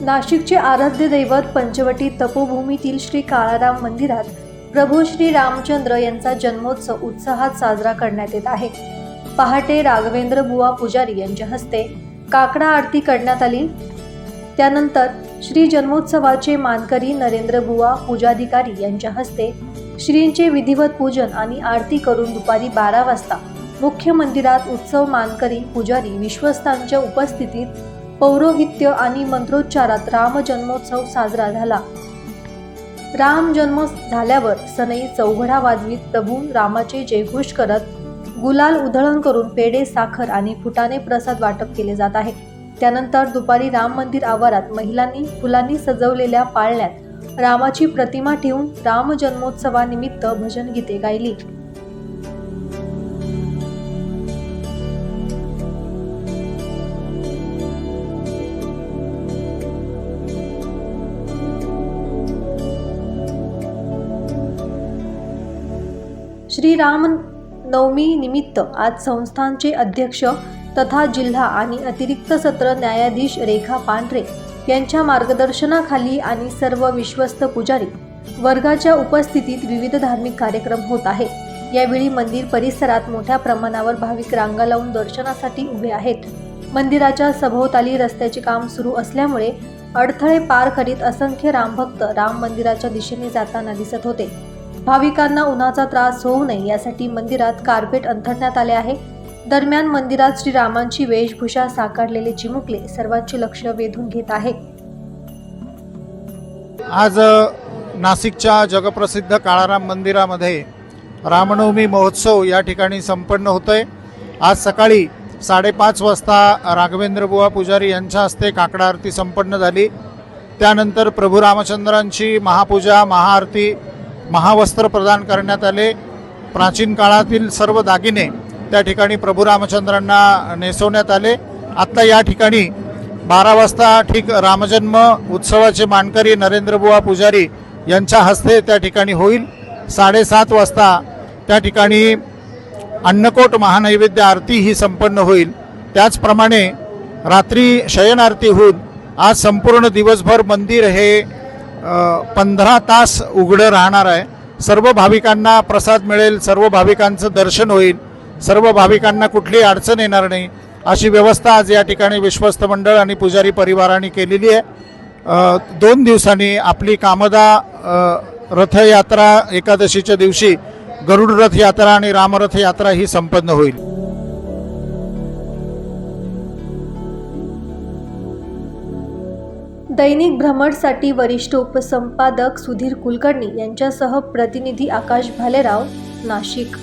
नाशिकचे आराध्य दैवत पंचवटी तपोभूमीतील श्री काळाराम मंदिरात प्रभू श्री रामचंद्र यांचा जन्मोत्सव उत्साहात साजरा करण्यात येत आहे। पहाटे राघवेंद्र बुवा पुजारी यांच्या हस्ते काकडा आरती करण्यात आली। त्यानंतर श्री जन्मोत्सवाचे मानकरी नरेंद्र बुवा पूजाधिकारी यांच्या हस्ते श्रींचे विधिवत पूजन आणि आरती करून दुपारी 12 वाजता मुख्य मंदिरात उत्सव मानकरी पुजारी विश्वस्तांच्या उपस्थितीत पौरोहित्य आणि मंत्रोच्चारात राम जन्मोत्सव साजरा झाला। राम जन्म झाल्यावर सनई चौघडा वाजवीत प्रभू रामाचे जयघोष करत गुलाल उधळण करून पेढे, साखर आणि फुटाणे प्रसाद वाटप केले जात आहे। त्यानंतर दुपारी राम मंदिर आवारात महिलांनी फुलांनी सजवलेल्या पाळण्यात रामाची प्रतिमा ठेवून राम जन्मोत्सवानिमित्त भजन गीते गायली। श्री राम नवमी निमित्त आज संस्थानचे अध्यक्ष तथा जिल्हा आणि अतिरिक्त सत्र न्यायाधीश रेखा पांढरे यांच्या मार्गदर्शनाखाली आणि सर्व विश्वस्त पुजारी वर्गाच्या उपस्थितीत विविध धार्मिक कार्यक्रम होत आहे। यावेळी मंदिर परिसरात मोठ्या प्रमाणावर भाविक रांगा लावून दर्शनासाठी उभे आहेत। मंदिराच्या सभोवताली रस्त्याचे काम सुरू असल्यामुळे अडथळे पार करीत असंख्य रामभक्त राम मंदिराच्या दिशेने जाताना दिसत होते। भाविकांना उन्हाचा त्रास होऊ नये यासाठी मंदिरात कार्पेट अंथरण्यात आले आहे। दरम्यान मंदिरात श्रीरामांची वेशभूषा साकारलेले चिमुकले सर्वांचे लक्ष वेधून घेत आहे। आज नाशिकच्या जगप्रसिद्ध काळाराम मंदिरामध्ये रामनवमी महोत्सव या ठिकाणी संपन्न होतोय। आज सकाळी 5:30 वाजता राघवेंद्र बुवा पुजारी यांच्या हस्ते काकडा आरती संपन्न झाली। त्यानंतर प्रभू रामचंद्रांची महापूजा, महाआरती, महावस्त्र प्रदान करण्यात आले। प्राचीन काळातील सर्व दागिने त्या ठिकाणी प्रभू रामचंद्रांना नेसवण्यात आले। आता या ठिकाणी 12 वाजता ठीक रामजन्म उत्सवाचे मानकरी नरेंद्र बुवा पुजारी यांच्या हस्ते त्या ठिकाणी होईल। 7:30 वाजता त्या ठिकाणी अन्नकोट महानैवेद्य आरती ही संपन्न होईल। त्याचप्रमाणे रात्री शयन आरती होऊन आज संपूर्ण दिवसभर मंदिर हे 15 तास उघडं राहणार आहे। सर्व भाविकांना प्रसाद मिळेल, सर्व भाविकांचं दर्शन होईल, सर्व भाविकांना कुठलीही अडचण येणार नाही अशी व्यवस्था आज या ठिकाणी विश्वस्त मंडळ आणि पुजारी परिवाराने केलेली आहे। 2 दिवसांनी आपली कामदा रथयात्रा एकादशीच्या दिवशी गरुड रथ यात्रा आणि रामरथ यात्रा ही संपन्न होईल। दैनिक भ्रमणसाठी वरिष्ठ उपसंपादक सुधीर कुलकर्णी यांच्यासह प्रतिनिधी आकाश भालेराव, नाशिक।